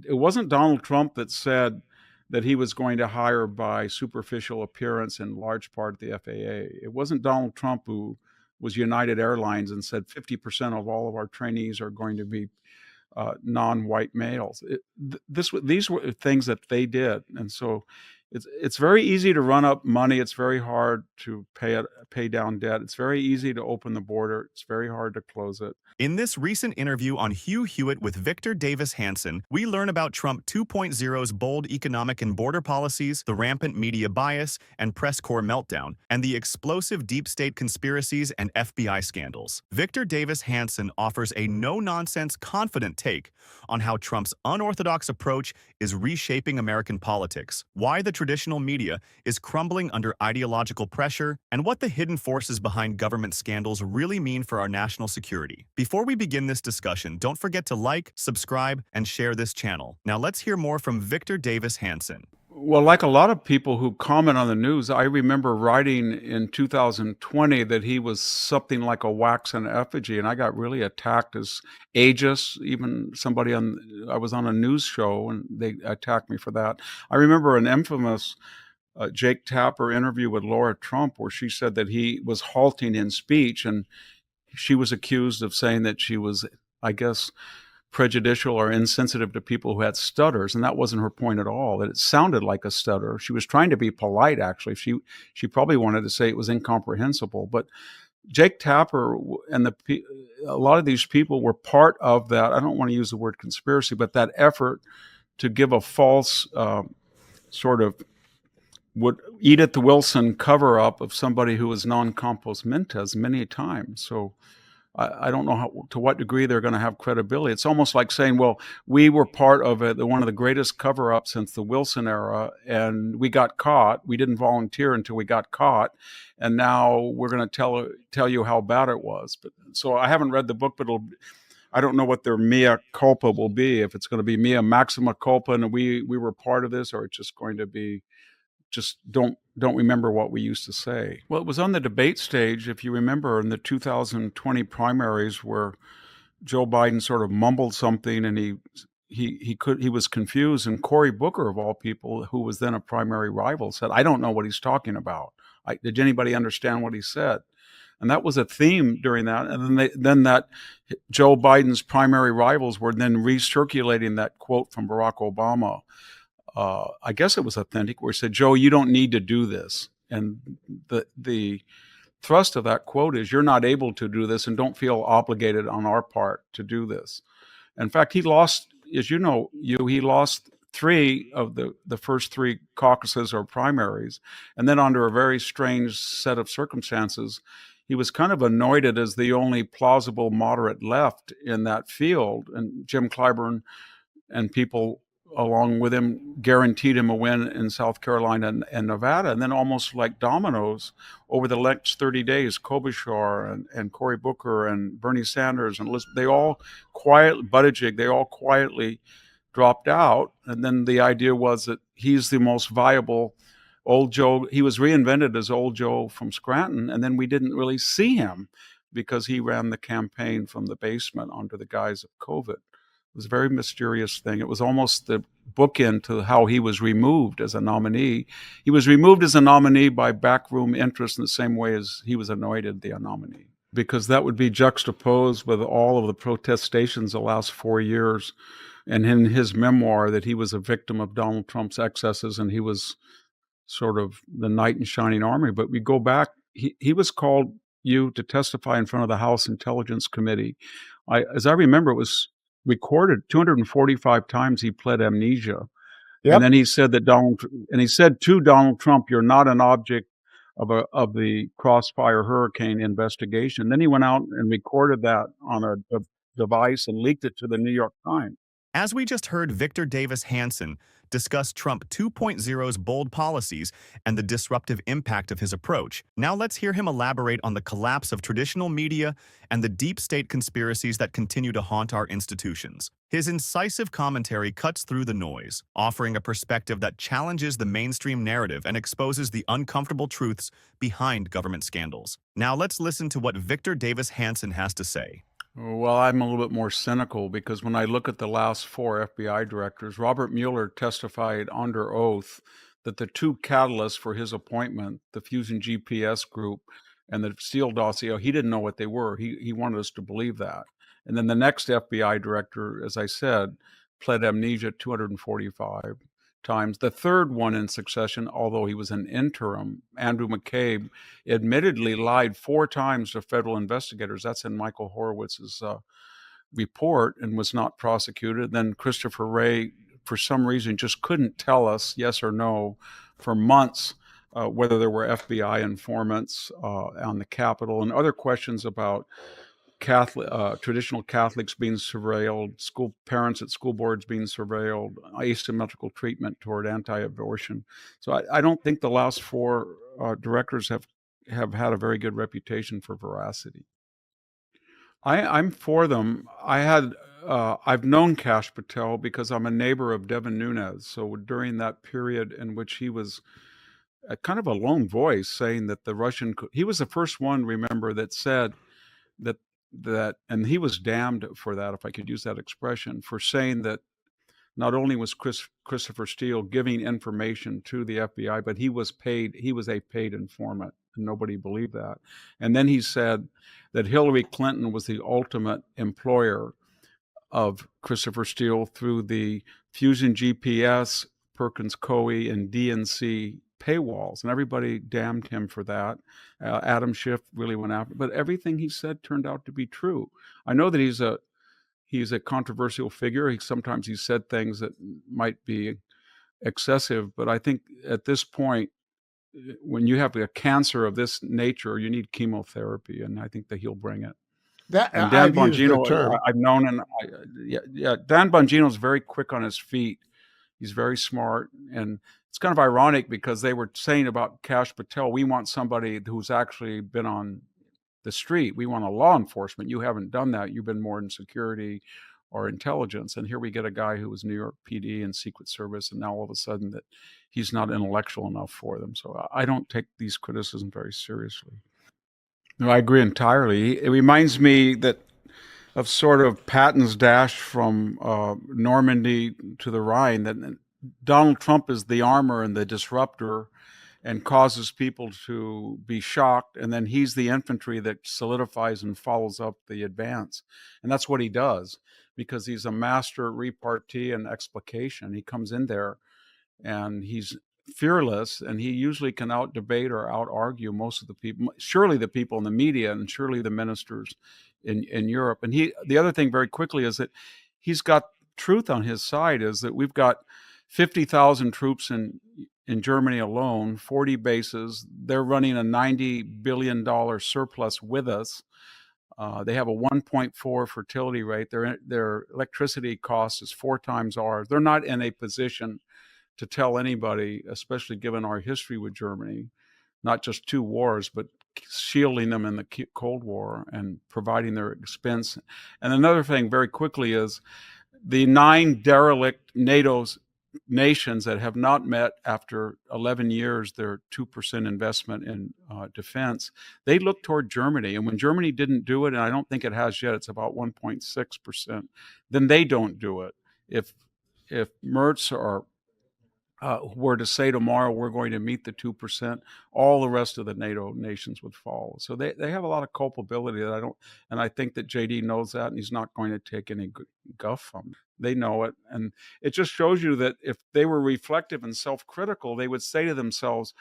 it wasn't Donald Trump that said that he was going to hire by superficial appearance in large part the FAA. It wasn't Donald Trump who was United Airlines and said 50% of all of our trainees are going to be non-white males. These were things that they did, and so it's very easy to run up money. It's very hard to pay down debt. It's very easy to open the border. It's very hard to close it. In this recent interview on Hugh Hewitt with Victor Davis Hanson, we learn about Trump 2.0's bold economic and border policies, the rampant media bias and press corps meltdown, and the explosive deep state conspiracies and FBI scandals. Victor Davis Hanson offers a no-nonsense, confident take on how Trump's unorthodox approach is reshaping American politics, why the traditional media is crumbling under ideological pressure, and what the hidden forces behind government scandals really mean for our national security. Before we begin this discussion, don't forget to like, subscribe, and share this channel. Now let's hear more from Victor Davis Hanson. Well, like a lot of people who comment on the news, I remember writing in 2020 that he was something like a waxen effigy, and I got really attacked as ageist. Even I was on a news show, and they attacked me for that. I remember an infamous Jake Tapper interview with Laura Trump where she said that he was halting in speech, and she was accused of saying that she was, I guess, prejudicial or insensitive to people who had stutters, and that wasn't her point at all. That it sounded like a stutter. She was trying to be polite, actually. She probably wanted to say it was incomprehensible. But Jake Tapper and a lot of these people were part of that. I don't want to use the word conspiracy, but that effort to give a false sort of would Edith Wilson cover up of somebody who was non compos mentis many times. So I don't know to what degree they're going to have credibility. It's almost like saying, well, we were part of one of the greatest cover-ups since the Wilson era, and we got caught. We didn't volunteer until we got caught, and now we're going to tell you how bad it was. But so I haven't read the book, but I don't know what their mea culpa will be. If it's going to be mea maxima culpa, and we were part of this, or it's just going to be just don't remember what we used to say. Well, it was on the debate stage, if you remember, in the 2020 primaries where Joe Biden sort of mumbled something and he was confused, and Cory Booker, of all people, who was then a primary rival, said, "I don't know what he's talking about. Did anybody understand what he said?" And that was a theme during that. And then that Joe Biden's primary rivals were then recirculating that quote from Barack Obama. I guess it was authentic, where he said, "Joe, you don't need to do this." And the thrust of that quote is, you're not able to do this, and don't feel obligated on our part to do this. In fact, he lost, as you know, he lost 3 of the first 3 caucuses or primaries. And then under a very strange set of circumstances, he was kind of anointed as the only plausible moderate left in that field. And Jim Clyburn and people along with him guaranteed him a win in South Carolina and Nevada. And then almost like dominoes, over the next 30 days, Klobuchar and Cory Booker and Bernie Sanders and they all Buttigieg, they all quietly dropped out. And then the idea was that he's the most viable old Joe. He was reinvented as old Joe from Scranton. And then we didn't really see him because he ran the campaign from the basement under the guise of COVID. It was a very mysterious thing. It was almost the bookend to how he was removed as a nominee. He was removed as a nominee by backroom interest in the same way as he was anointed the nominee, because that would be juxtaposed with all of the protestations the last 4 years. And in his memoir, that he was a victim of Donald Trump's excesses, and he was sort of the knight in shining armor. But we go back, he was called to testify in front of the House Intelligence Committee. As I remember, it was recorded 245 times he pled amnesia. Yep. And then he said he said to Donald Trump, "You're not an object of the Crossfire hurricane investigation." Then he went out and recorded that on a device and leaked it to the New York Times. As we just heard Victor Davis Hanson discuss Trump 2.0's bold policies and the disruptive impact of his approach, now let's hear him elaborate on the collapse of traditional media and the deep state conspiracies that continue to haunt our institutions. His incisive commentary cuts through the noise, offering a perspective that challenges the mainstream narrative and exposes the uncomfortable truths behind government scandals. Now let's listen to what Victor Davis Hanson has to say. Well, I'm a little bit more cynical because when I look at the last four FBI directors, Robert Mueller testified under oath that the two catalysts for his appointment, the Fusion GPS group and the Steele dossier, he didn't know what they were. He wanted us to believe that. And then the next FBI director, as I said, pled amnesia 245 times. The third one in succession, although he was an interim, Andrew McCabe, admittedly lied four times to federal investigators. That's in Michael Horowitz's report, and was not prosecuted. Then Christopher Wray, for some reason, just couldn't tell us yes or no for months whether there were FBI informants on the Capitol, and other questions about traditional Catholics being surveilled, school parents at school boards being surveilled, asymmetrical treatment toward anti-abortion. So I don't think the last four directors have had a very good reputation for veracity. I'm for them. I've known Kash Patel because I'm a neighbor of Devin Nunes. So during that period in which he was a kind of a lone voice saying that the Russian, he was the first one, remember, that said that and he was damned for that, if I could use that expression, for saying that not only was Christopher Steele giving information to the FBI, but he was a paid informant, and nobody believed that. And then he said that Hillary Clinton was the ultimate employer of Christopher Steele through the Fusion GPS, Perkins Coie, and DNC paywalls, and everybody damned him for that. Adam Schiff really went after, but everything he said turned out to be true. I know that he's a controversial figure. Sometimes he said things that might be excessive, but I think at this point, when you have a cancer of this nature, you need chemotherapy, and I think that he'll bring it. That And Dan I've used the Bongino, term. I've known, and yeah, Dan Bongino's very quick on his feet. He's very smart, and it's kind of ironic because they were saying about Kash Patel, we want somebody who's actually been on the street. We want a law enforcement. You haven't done that. You've been more in security or intelligence. And here we get a guy who was New York PD and Secret Service, and now all of a sudden that he's not intellectual enough for them. So I don't take these criticisms very seriously. No, I agree entirely. It reminds me that of sort of Patton's dash from Normandy to the Rhine, that Donald Trump is the armor and the disruptor and causes people to be shocked, and then he's the infantry that solidifies and follows up the advance. And that's what he does, because he's a master repartee and explication. He comes in there and he's fearless, and he usually can out debate or out argue most of the people, surely the people in the media and surely the ministers in Europe. And the other thing very quickly is that he's got truth on his side, is that we've got 50,000 troops in Germany alone, 40 bases. They're running a $90 billion surplus with us. They have a 1.4 fertility rate. Their electricity cost is 4 times ours. They're not in a position to tell anybody, especially given our history with Germany, not just 2 wars, but shielding them in the Cold War and providing their expense. And another thing very quickly is the 9 derelict NATO nations that have not met after 11 years their 2% investment in defense, they look toward Germany. And when Germany didn't do it, and I don't think it has yet, it's about 1.6%, then they don't do it. If Merz or were to say tomorrow we're going to meet the 2%, all the rest of the NATO nations would follow. So they have a lot of culpability that I think that JD knows that, and he's not going to take any guff from it. They know it, and it just shows you that if they were reflective and self-critical, they would say to themselves,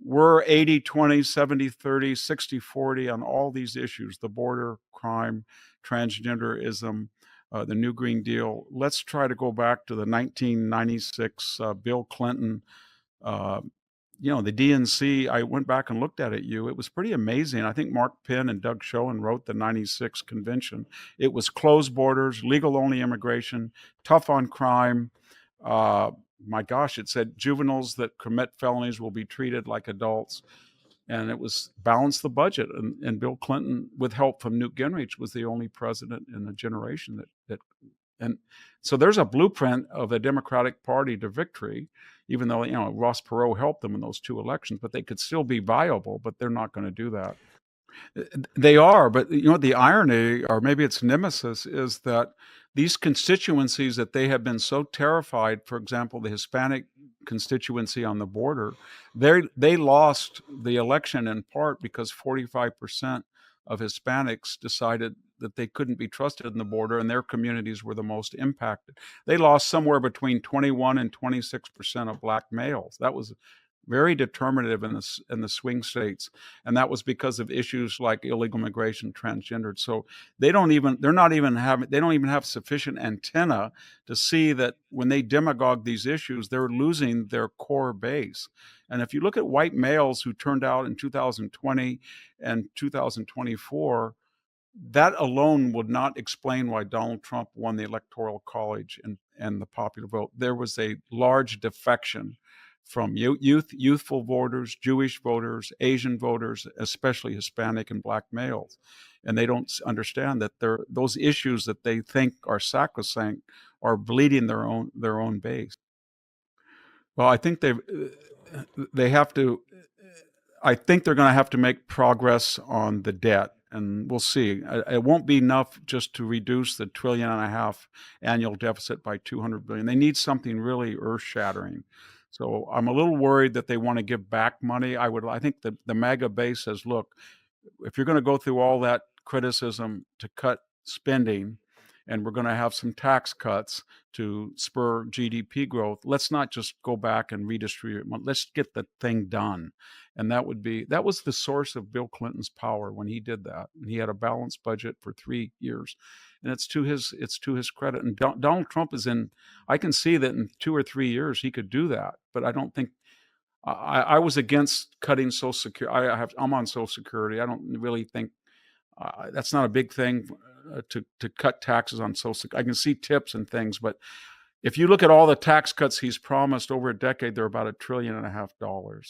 we're 80-20, 70-30, 60-40 on all these issues, the border, crime, transgenderism, the New Green Deal. Let's try to go back to the 1996 Bill Clinton, the DNC. I went back and looked at it. It was pretty amazing. I think Mark Penn and Doug Schoen wrote the 96 convention. It was closed borders, legal only immigration, tough on crime. My gosh, it said juveniles that commit felonies will be treated like adults. And it was balance the budget. And Bill Clinton, with help from Newt Gingrich, was the only president in a generation and so there's a blueprint of a Democratic Party to victory, even though, Ross Perot helped them in those 2 elections, but they could still be viable, but they're not going to do that. They are, but you know, the irony, or maybe it's nemesis, is that these constituencies that they have been so terrified, for example, the Hispanic constituency on the border, they lost the election in part because 45% of Hispanics decided that they couldn't be trusted in the border, and their communities were the most impacted. They lost somewhere between 21 and 26% of black males. That was very determinative in the swing states, and that was because of issues like illegal migration, transgendered. So they don't even have sufficient antenna to see that when they demagogue these issues, they're losing their core base. And if you look at white males who turned out in 2020 and 2024, that alone would not explain why Donald Trump won the Electoral College and the popular vote. There was a large defection from youthful voters, Jewish voters, Asian voters, especially Hispanic and black males. And they don't understand that those issues that they think are sacrosanct are bleeding their own base. Well, I think they have to. I think they're going to have to make progress on the debt, and we'll see. It won't be enough just to reduce the $1.5 trillion annual deficit by $200 billion. They need something really earth-shattering. So I'm a little worried that they want to give back money. I think the MAGA base says, look, if you're going to go through all that criticism to cut spending, and we're going to have some tax cuts to spur GDP growth, let's not just go back and redistribute. Let's get the thing done. And that was the source of Bill Clinton's power when he did that. And he had a balanced budget for 3 years. And it's to his credit. And Donald Trump I can see that in 2 or 3 years he could do that. But I don't think I was against cutting Social Security. I'm on Social Security. I don't really think that's not a big thing to cut taxes on Social Security. I can see tips and things, but if you look at all the tax cuts he's promised over a decade, they're about $1.5 trillion.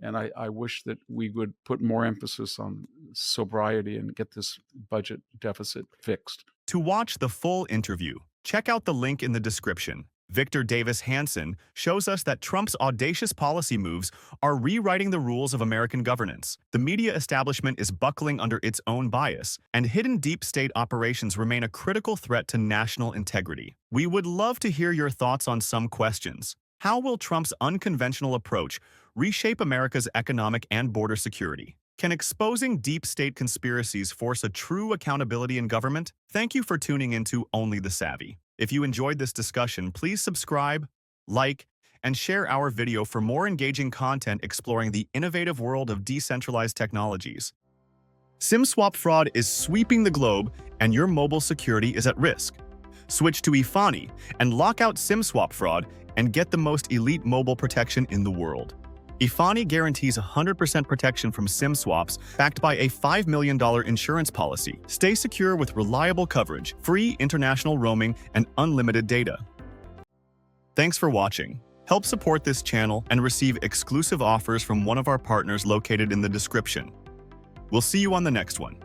And I wish that we would put more emphasis on sobriety and get this budget deficit fixed. To watch the full interview, check out the link in the description. Victor Davis Hanson shows us that Trump's audacious policy moves are rewriting the rules of American governance. The media establishment is buckling under its own bias, and hidden deep state operations remain a critical threat to national integrity. We would love to hear your thoughts on some questions. How will Trump's unconventional approach reshape America's economic and border security? Can exposing deep state conspiracies force a true accountability in government? Thank you for tuning into Only the Savvy. If you enjoyed this discussion, please subscribe, like, and share our video for more engaging content exploring the innovative world of decentralized technologies. SIM swap fraud is sweeping the globe, and your mobile security is at risk. Switch to Ifani and lock out SIM swap fraud and get the most elite mobile protection in the world. Ifani guarantees 100% protection from SIM swaps, backed by a $5 million insurance policy. Stay secure with reliable coverage, free international roaming, and unlimited data. Thanks for watching. Help support this channel and receive exclusive offers from one of our partners located in the description. We'll see you on the next one.